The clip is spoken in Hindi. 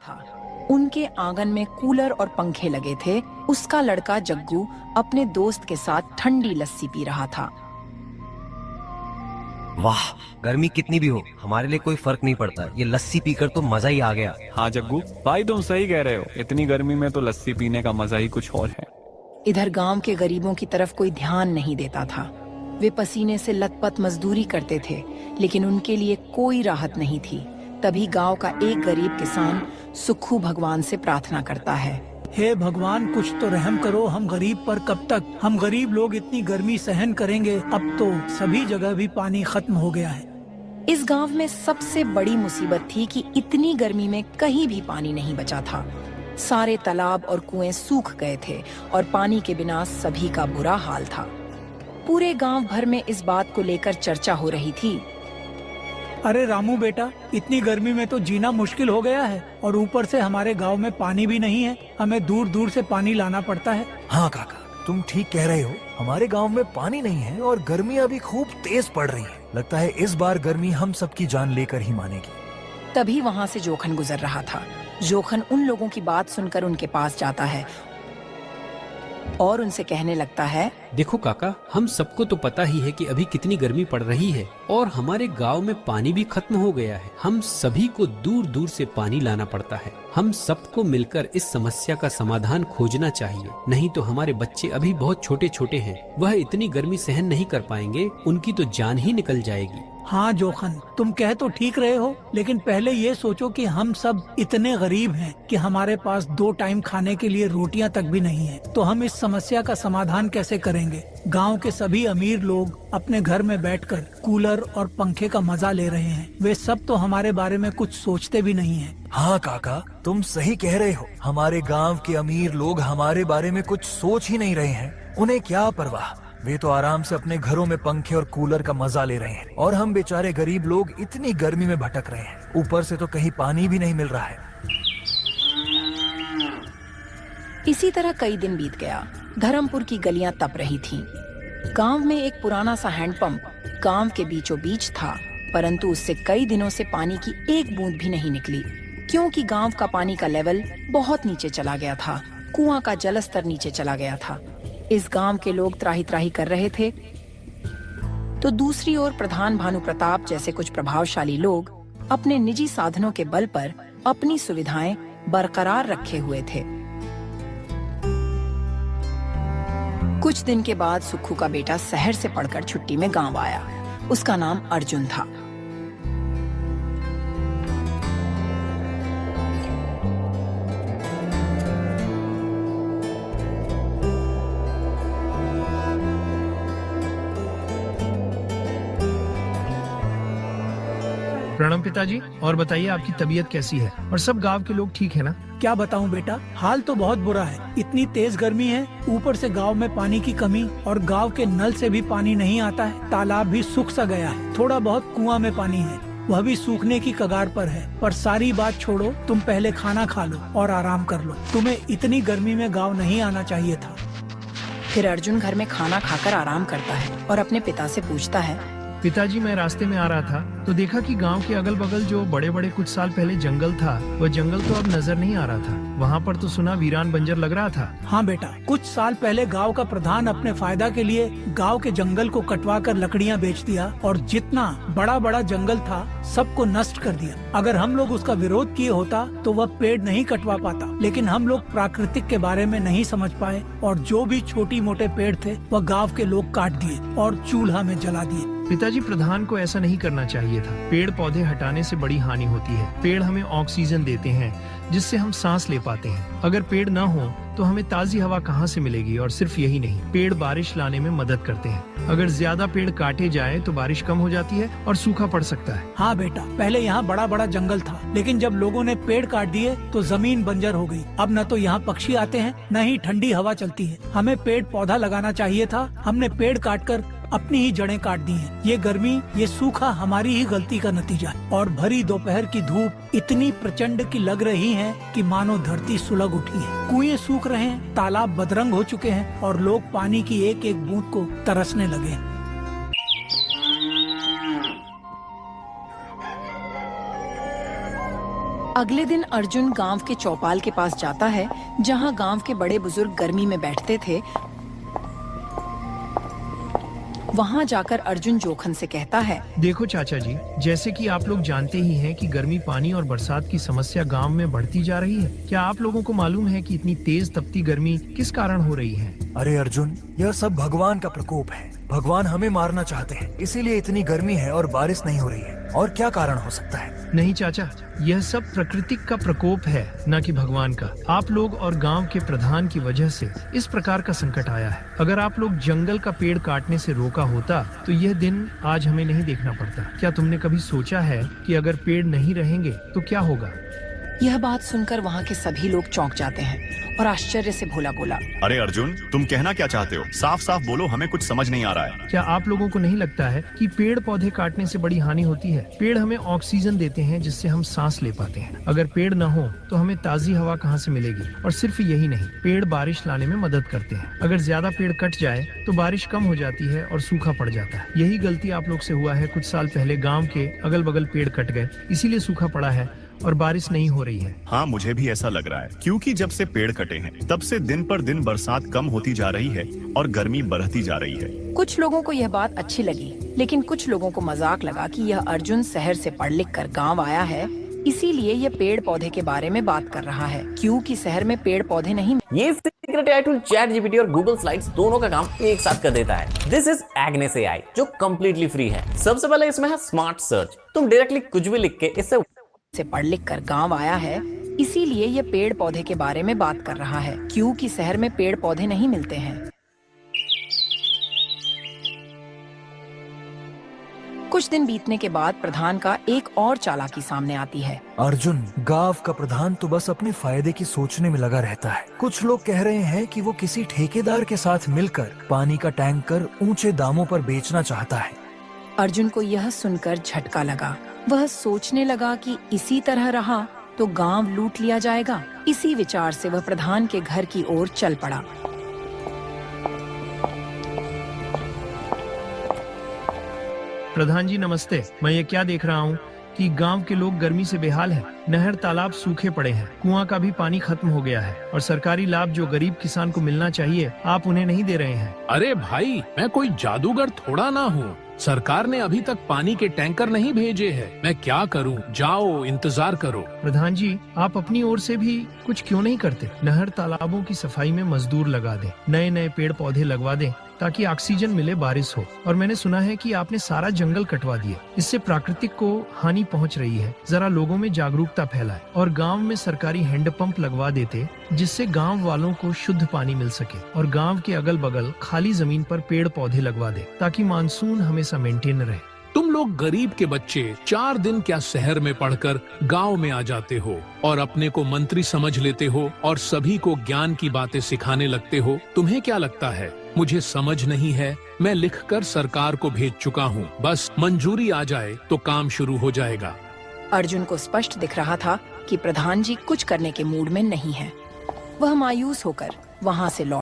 था। उनके आंगन में कूलर और पंखे लगे थे। उसका लड़का जग्गू अपने दोस्त के साथ ठंडी लस्सी पी रहा था। वाह, गर्मी कितनी भी हो हमारे लिए कोई फर्क नहीं पड़ता। ये लस्सी पीकर तो मजा ही आ गया। हाँ जग्गू भाई, तुम सही कह रहे हो। इतनी गर्मी में तो लस्सी पीने का मजा ही कुछ और है। इधर गांव के गरीबों की तरफ कोई ध्यान नहीं देता था। वे पसीने से लथपथ मजदूरी करते थे, लेकिन उनके लिए कोई राहत नहीं थी। तभी गांव का एक गरीब किसान सुक्खू भगवान से प्रार्थना करता है, हे भगवान, कुछ तो रहम करो हम गरीब पर। कब तक हम गरीब लोग इतनी गर्मी सहन करेंगे? अब तो सभी जगह भी पानी खत्म हो गया है। इस गांव में सबसे बड़ी मुसीबत थी कि इतनी गर्मी में कहीं भी पानी नहीं बचा था। सारे तालाब और कुएं सूख गए थे और पानी के बिना सभी का बुरा हाल था। पूरे गांव भर में इस बात को लेकर चर्चा हो रही थी। अरे रामू बेटा, इतनी गर्मी में तो जीना मुश्किल हो गया है और ऊपर से हमारे गांव में पानी भी नहीं है। हमें दूर दूर से पानी लाना पड़ता है। हाँ काका, तुम ठीक कह रहे हो। हमारे गांव में पानी नहीं है और गर्मियाँ भी खूब तेज पड़ रही हैं। लगता है इस बार गर्मी हम सबकी जान लेकर ही मानेगी। तभी वहां से जोखन गुजर रहा था। जोखन उन लोगों की बात सुनकर उनके पास जाता है और उनसे कहने लगता है, देखो काका, हम सबको तो पता ही है कि अभी कितनी गर्मी पड़ रही है और हमारे गांव में पानी भी खत्म हो गया है। हम सभी को दूर दूर से पानी लाना पड़ता है। हम सबको मिलकर इस समस्या का समाधान खोजना चाहिए, नहीं तो हमारे बच्चे अभी बहुत छोटे छोटे हैं। वह इतनी गर्मी सहन नहीं कर पाएंगे, उनकी तो जान ही निकल जाएगी। हाँ जोखन, तुम कह तो ठीक रहे हो, लेकिन पहले ये सोचो कि हम सब इतने गरीब हैं कि हमारे पास 2 टाइम खाने के लिए रोटियां तक भी नहीं है। तो हम इस समस्या का समाधान कैसे करेंगे? गांव के सभी अमीर लोग अपने घर में बैठकर कूलर और पंखे का मजा ले रहे हैं। वे सब तो हमारे बारे में कुछ सोचते भी नहीं है। हाँ काका, तुम सही कह रहे हो। हमारे गांव के अमीर लोग हमारे बारे में कुछ सोच ही नहीं रहे हैं। उन्हें क्या परवाह, वे तो आराम से अपने घरों में पंखे और कूलर का मजा ले रहे हैं और हम बेचारे गरीब लोग इतनी गर्मी में भटक रहे हैं। ऊपर से तो कहीं पानी भी नहीं मिल रहा है। इसी तरह कई दिन बीत गया। धर्मपुर की गलियां तप रही थीं। गांव में एक पुराना सा हैंडपंप गांव के बीचों बीच था, परंतु उससे कई दिनों से पानी की एक बूंद भी नहीं निकली, क्योंकि गांव का पानी का लेवल बहुत नीचे चला गया था। कुआं का जलस्तर नीचे चला गया था। इस गांव के लोग त्राही त्राही कर रहे थे, तो दूसरी ओर प्रधान भानु प्रताप जैसे कुछ प्रभावशाली लोग अपने निजी साधनों के बल पर अपनी सुविधाएं बरकरार रखे हुए थे। कुछ दिन के बाद सुक्खू का बेटा शहर से पढ़कर छुट्टी में गांव आया। उसका नाम अर्जुन था। प्रणाम पिताजी, और बताइए आपकी तबीयत कैसी है और सब गांव के लोग ठीक है ना? क्या बताऊं बेटा, हाल तो बहुत बुरा है। इतनी तेज गर्मी है, ऊपर से गांव में पानी की कमी और गांव के नल से भी पानी नहीं आता है। तालाब भी सूख सा गया है। थोड़ा बहुत कुआं में पानी है, वह भी सूखने की कगार पर है। पर सारी बात छोड़ो, तुम पहले खाना खा लो और आराम कर लो। तुम्हें इतनी गर्मी में गाँव नहीं आना चाहिए था। फिर अर्जुन घर में खाना खाकर आराम करता है और अपने पिता से पूछता है, पिताजी, मैं रास्ते में आ रहा था तो देखा कि गांव के अगल बगल जो बड़े बड़े कुछ साल पहले जंगल था, वह जंगल तो अब नजर नहीं आ रहा था। वहाँ पर तो सुना वीरान बंजर लग रहा था। हाँ बेटा, कुछ साल पहले गांव का प्रधान अपने फायदा के लिए गांव के जंगल को कटवाकर लकड़ियां बेच दिया और जितना बड़ा बड़ा जंगल था सबको नष्ट कर दिया। अगर हम लोग उसका विरोध किए होता तो वह पेड़ नहीं कटवा पाता, लेकिन हम लोग प्राकृतिक के बारे में नहीं समझ पाए और जो भी छोटी मोटे पेड़ थे वह गाँव के लोग काट दिए और चूल्हा में जला दिए। पिताजी, प्रधान को ऐसा नहीं करना चाहिए था। पेड़ पौधे हटाने से बड़ी हानि होती है। पेड़ हमें ऑक्सीजन देते हैं जिससे हम सांस ले पाते हैं। अगर पेड़ न हो तो हमें ताजी हवा कहाँ से मिलेगी? और सिर्फ यही नहीं, पेड़ बारिश लाने में मदद करते हैं। अगर ज्यादा पेड़ काटे जाए तो बारिश कम हो जाती है और सूखा पड़ सकता है। हाँ बेटा, पहले यहाँ बड़ा बड़ा जंगल था, लेकिन जब लोगों ने पेड़ काट दिए तो जमीन बंजर हो गई। अब न तो यहाँ पक्षी आते हैं न ही ठंडी हवा चलती है। हमें पेड़ पौधा लगाना चाहिए था। हमने पेड़ काटकर अपनी ही जड़ें काट दी हैं। ये गर्मी, ये सूखा हमारी ही गलती का नतीजा है। और भरी दोपहर की धूप इतनी प्रचंड की लग रही है कि मानो धरती सुलग उठी है। कुएं सूख रहे हैं, तालाब बदरंग हो चुके हैं और लोग पानी की एक एक बूंद को तरसने लगे हैं। अगले दिन अर्जुन गांव के चौपाल के पास जाता है, जहां गांव के बड़े बुजुर्ग गर्मी में बैठते थे। वहां जाकर अर्जुन जोखन से कहता है, देखो चाचा जी, जैसे कि आप लोग जानते ही हैं कि गर्मी, पानी और बरसात की समस्या गांव में बढ़ती जा रही है। क्या आप लोगों को मालूम है कि इतनी तेज तपती गर्मी किस कारण हो रही है? अरे अर्जुन, यह सब भगवान का प्रकोप है। भगवान हमें मारना चाहते हैं, इसीलिए इतनी गर्मी है और बारिश नहीं हो रही है। और क्या कारण हो सकता है? नहीं चाचा, यह सब प्रकृति का प्रकोप है, न कि भगवान का। आप लोग और गांव के प्रधान की वजह से इस प्रकार का संकट आया है। अगर आप लोग जंगल का पेड़ काटने से रोका होता तो यह दिन आज हमें नहीं देखना पड़ता। क्या तुमने कभी सोचा है कि अगर पेड़ नहीं रहेंगे तो क्या होगा? यह बात सुनकर वहाँ के सभी लोग चौंक जाते हैं और आश्चर्य से भोला बोला, अरे अर्जुन, तुम कहना क्या चाहते हो? साफ साफ बोलो, हमें कुछ समझ नहीं आ रहा है। क्या आप लोगों को नहीं लगता है कि पेड़ पौधे काटने से बड़ी हानि होती है? पेड़ हमें ऑक्सीजन देते हैं, जिससे हम सांस ले पाते हैं। अगर पेड़ न हो तो हमें ताजी हवा कहाँ से मिलेगी? और सिर्फ यही नहीं, पेड़ बारिश लाने में मदद करते हैं। अगर ज्यादा पेड़ कट जाए तो बारिश कम हो जाती है और सूखा पड़ जाता है। यही गलती आप लोग से हुआ है। कुछ साल पहले गाँव के अगल बगल पेड़ कट गए, इसीलिए सूखा पड़ा है और बारिश नहीं हो रही है। हाँ, मुझे भी ऐसा लग रहा है, क्योंकि जब से पेड़ कटे हैं तब से दिन पर दिन बरसात कम होती जा रही है और गर्मी बढ़ती जा रही है। कुछ लोगों को यह बात अच्छी लगी, लेकिन कुछ लोगों को मजाक लगा कि यह अर्जुन शहर से पढ़ लिख कर गाँव आया है, इसीलिए यह पेड़ पौधे के बारे में बात कर रहा है, क्योंकि शहर में पेड़ पौधे नहीं। ये सीक्रेट एआई टूल ChatGPT और गूगल स्लाइड्स दोनों का काम एक साथ कर देता है। दिस इज एग्नेस AI, जो कम्प्लीटली फ्री है। सबसे पहले इसमें है स्मार्ट सर्च। तुम डायरेक्टली कुछ भी लिख के इससे पढ़ लिख कर गाँव आया है, इसीलिए यह पेड़ पौधे के बारे में बात कर रहा है, क्योंकि शहर में पेड़ पौधे नहीं मिलते हैं। कुछ दिन बीतने के बाद प्रधान का एक और चालाकी सामने आती है। अर्जुन, गांव का प्रधान तो बस अपने फायदे की सोचने में लगा रहता है। कुछ लोग कह रहे हैं कि वो किसी ठेकेदार के साथ मिलकर पानी का टैंकर ऊंचे दामों पर बेचना चाहता है। अर्जुन को यह सुनकर झटका लगा। वह सोचने लगा कि इसी तरह रहा तो गांव लूट लिया जाएगा। इसी विचार से वह प्रधान के घर की ओर चल पड़ा। प्रधान जी नमस्ते। मैं ये क्या देख रहा हूँ कि गांव के लोग गर्मी से बेहाल हैं। नहर तालाब सूखे पड़े हैं, कुआं का भी पानी खत्म हो गया है और सरकारी लाभ जो गरीब किसान को मिलना चाहिए आप उन्हें नहीं दे रहे हैं। अरे भाई, मैं कोई जादूगर थोड़ा ना हूँ। सरकार ने अभी तक पानी के टैंकर नहीं भेजे हैं। मैं क्या करूँ? जाओ इंतजार करो। प्रधान जी, आप अपनी ओर से भी कुछ क्यों नहीं करते? नहर तालाबों की सफाई में मजदूर लगा दें, नए नए पेड़ पौधे लगवा दें ताकि ऑक्सीजन मिले, बारिश हो। और मैंने सुना है कि आपने सारा जंगल कटवा दिया, इससे प्राकृतिक को हानि पहुंच रही है। जरा लोगों में जागरूकता फैलाए और गांव में सरकारी हैंडपंप लगवा देते, जिससे गांव वालों को शुद्ध पानी मिल सके। और गांव के अगल बगल खाली जमीन पर पेड़ पौधे लगवा दे ताकि मानसून हमेशा मेंटेन रहे। तुम लोग गरीब के बच्चे 4 दिन क्या शहर में पढ़कर गांव में आ जाते हो और अपने को मंत्री समझ लेते हो और सभी को ज्ञान की बातें सिखाने लगते हो। तुम्हें क्या लगता है मुझे समझ नहीं है? मैं लिखकर सरकार को भेज चुका हूँ, बस मंजूरी आ जाए तो काम शुरू हो जाएगा। अर्जुन को स्पष्ट दिख रहा था कि प्रधान जी कुछ करने के मूड में नहीं है। वह मायूस होकर वहाँ से लौट